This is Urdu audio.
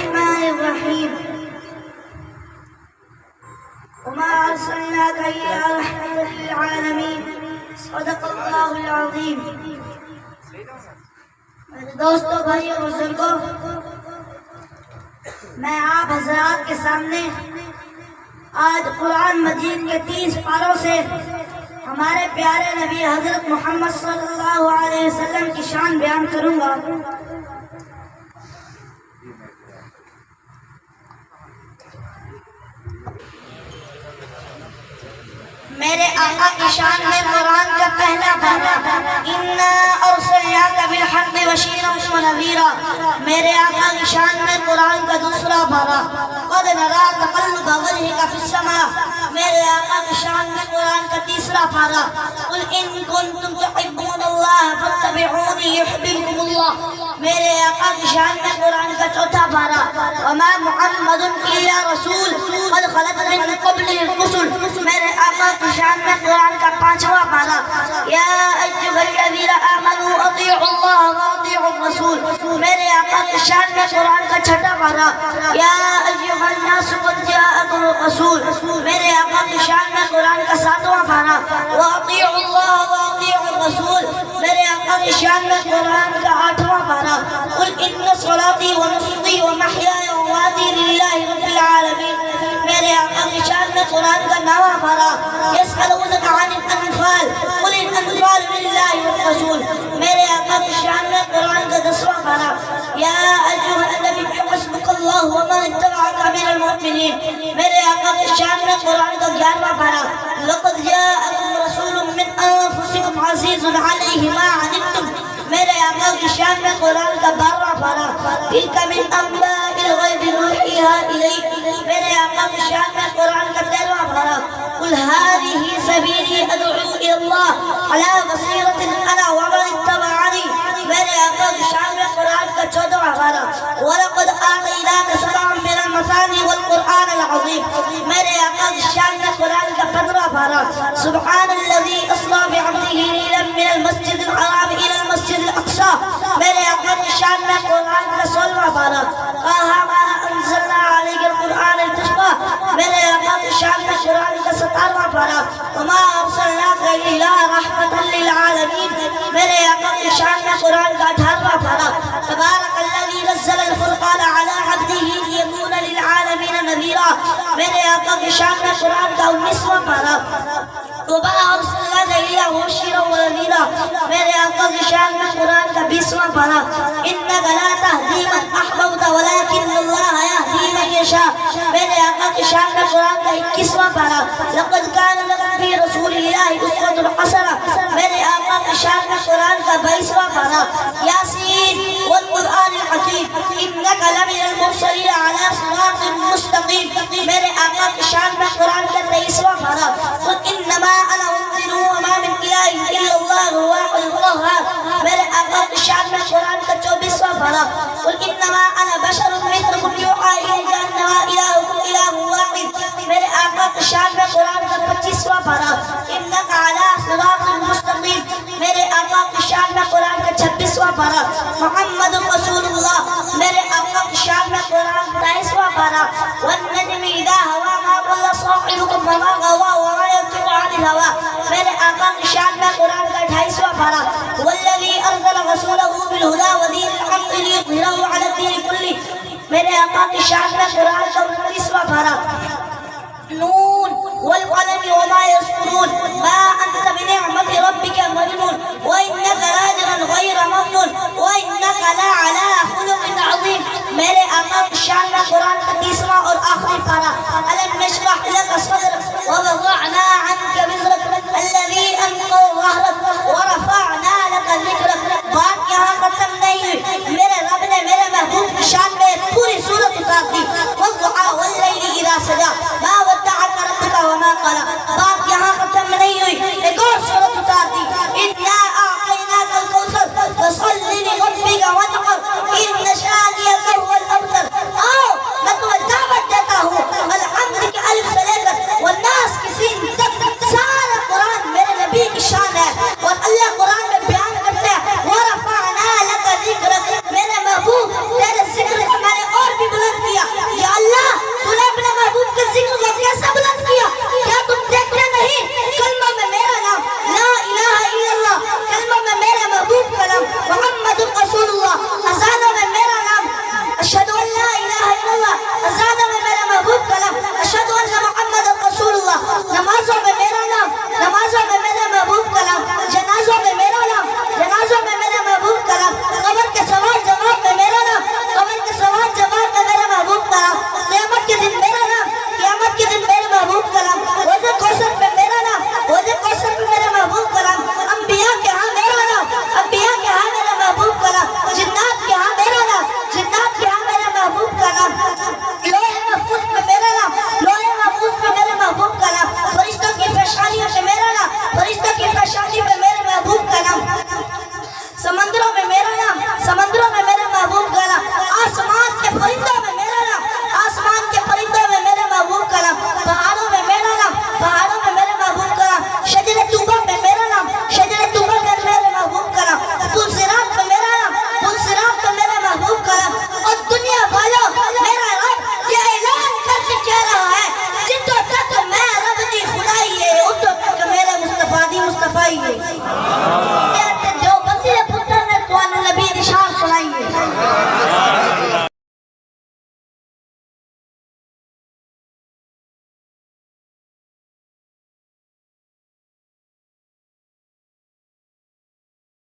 الرحمن الرحيم وما أرسلناك إلا رحمة للعالمين صدق الله العظيم. میرے دوستوں، بھائیوں، بزرگوں، میں آپ حضرات کے سامنے آج قرآن مجید کے 30 پاروں سے ہمارے پیارے نبی حضرت محمد صلی اللہ علیہ وسلم کی شان بیان کروں گا. میرے آقا کی شان میں قرآن کا پہلا پارہ اِنَّا أَرْسَلْنَاكَ بِالْحَقِّ بَشِيرًا وَنَذِيرًا. میرے آقا کی شان میں قرآن کا دوسرا پارہ قَدْ نَرَىٰ تَقَلُّبَ وَجْهِكَ فِي السَّمَاءِ. میرے آقا کی شان میں قرآن کا تیسرا پارہ قُلْ إِن كُنتُمْ تُحِبُّونَ اللَّهَ فَاتَّبِعُونِي يُحْبِبْكُمُ اللَّهُ. میرے آقا کی شان میں قرآن کا چوتھا پارہ وَمَا مُحَمَّدٌ إِلَّا رَسُولٌ قَدْ خَلَتْ مِن قَبْلِهِ الرُّسُلُ. میرے آقا کی شان میں قرآن کا پانچواں پارہ یا ایھا الذین آمنوا اطیعوا اللہ واطیعوا الرسول. میرے آقا کی شان میں قرآن کا چھٹا پارہ یا ایھا الناس قد جاءکم الرسول. میرے آقا کی شان میں قرآن کا ساتواں پارہ واطیعوا اللہ واطیعوا الرسول. میرے آقا کی شان میں قرآن کا آٹھواں پارہ قل ان صلاتی ونسکی ومحیای ومماتی للہ رب العالمین. میرے آقا کی شان میں قرآن کا نواں پارہ يسألونك عن الأنفال قل الأنفال لله والرسول. میرے آقا کی شان میں قرآن کا 10واں پارہ یا ایھا النبی حسبک اللہ ومن اتبعک من المؤمنین. میرے آقا کی شان میں قرآن کا 11واں پارہ لقد جاءکم رسول من انفسکم عزیز علیہ ما عنتم. میرے آقا کی شان میں قرآن کا 12واں پارہ تلک من انباء الغیب نوحیہا الیک. میرے آقا کی شان میں قرآن کا 13واں پارہ قل هذه سبیلی ادعو الی اللہ علی بصیرۃ انا ومن اتبعنی. میرے آقا کی شان میں قرآن کا 14واں پارہ وَلَقَدْ آتَيْنَاكَ سَبْعًا مِنَ الْمَثَانِي وَالْقُرْآنَ الْعَظِيمَ. میرے آقا کی شان میں قرآن کا 15واں پارہ سبحان الذی اسریٰ بعبدہ لیلا من المسجد الحرام الی المسجد الاقصی. میرے آقا کی شان میں قرآن کا 16واں پارہ طٰہَ مَا أَنزَلْنَا عَلَيْكَ الْقُرْآنَ لِتَشْقَىٰ. میرے آقا کی شان میں قرآن کا 17واں پارہ وَمَا أَرْسَلْنَاكَ إِلَّا رَحْمَةً لِلْعَالَمِينَ. میرے آقا کی شان میں قرآن کا 18واں پارہ تبارک الذی نزل الفرقان علی عبدہ لیکون للعالمین نذیرا. میرے آقا کی شان میں قرآن کا 19واں پارہ وَمَا أَرْسَلْنَاكَ إِلَّا مُبَشِّرًا وَنَذِيرًا. میرے آقا کی شان میں قرآن کا 20واں پارہ إِنَّكَ لَا تَهْدِي مَنْ أَحْبَبْتَ وَلَٰكِنَّ اللَّهَ يَهْدِي مَن يَشَاءُ. میرے آقا کی شان میں قرآن کا 21واں پارہ لَقَدْ كَانَ لَكُمْ فِي رَسُولِ اللَّهِ أُسْوَةٌ حَسَنَةٌ. میرے آقا کی شان میں قرآن کا 22واں پارہ یاسین والقرآن الحکیم إِنَّكَ لَمِنَ الْمُرْسَلِينَ عَلَىٰ صِرَاطٍ مُّسْتَقِيمٍ. میرے آقا کی شان میں قرآن کا 23واں پارہ قُلْ إِنَّمَا أَنَا مُنذِرٌ وَمَا مِنْ إِلَٰهٍ إِلَّا اللَّهُ الْوَاحِدُ الْقَهَّارُ. میرے آقا کی شان میں قرآن کا 24واں پارہ قُلْ إِنَّمَا أَنَا بَشَرٌ مِثْلُكُمْ يُوحَىٰ إِلَيَّ أَنَّمَا إِلَٰهُكُمْ إِلَٰهٌ وَاحِدٌ. میرے آقا کی شان میں قرآن کا 25واں پارہ إِنَّكَ عَلَىٰ صِرَاطٍ مُّسْتَقِيمٍ. میرے آقا کی شان میں قرآن کا 26واں پارہ محمد رسول اللہ. میرے آقا کی شان میں قرآن کا 23واں پارہ وَالنَّجْمِ إِذَا هَوَىٰ مَا ضَلَّ صَاحِبُكُمْ وَمَا غَوَىٰ وَمَا يَنطِقُ عَنِ الْهَوَىٰ. میرے آقا کی شان میں قرآن کا 28واں پارہ وَالَّذِي أَرْسَلَ رَسُولَهُ بِالْهُدَىٰ وَدِينِ الْحَقِّ لِيُظْهِرَهُ عَلَى الدِّينِ كُلِّهِ. میرے آقا کی شان میں قرآن کا 29واں پارہ نون والقلم وما يسطرون ما أنت بنعمة ربك مجنون وإنك لأجرا غير ممنون وإنك لعلى خلق عظيم. میرے آقا کی شان میں قرآن کا 30واں اور آخری پارہ ألم نشرح لك صدرك ووضعنا عنك وزرك الذي أنقض ظهرك ورفعنا لك ذكرك. بات یہاں ختم نہیں ہوئی. میرے رب نے میرے محبوب کی شان میں پوری سورت اتار دی والضحى والليل إذا سجى ما ودعك ربك وما قلى. بات یہاں ختم نہیں ہوئی. ایک اور سورت اتار دی إنا أعطيناك الكوثر فصل لربك وانحر إن شانئك هو الأبتر. آؤ میں تمہیں دعوت دیتا ہوں الحمد کے الف سے لے کر والناس کی سین تک سارا قرآن میرے نبی کی شان ہے. اور اللہ قرآن میں بیان کرتا ہے ورفعنا لك ذکرک. میرے محبوب تیرے ذکر کو میں نے اور بھی بلند نام، اذانوں میں میرے محبوب کا نام، اشہد ان محمد رسول اللہ، نمازوں میں میرا نام، نمازوں میں میرے محبوب کا نام، جنازوں میں میرا نام، جنازوں میں میرے محبوب کا نام، قبر کے سوال جواب میں میرا نام، قبر کے سوال جواب میں میرے محبوب کا نام، قیامت کے دن میرا نام، قیامت کے دن میرے محبوب کا نام، روز کوثر پہ میرا نام، روز کوثر پہ میرے محبوب کا نام، انبیاء کے ہاں میرا نام، انبیاء کے ہاں میرے محبوب کا نام، جنات کے ہاں میرا نام، جنات کے ہاں میرے محبوب کا نام۔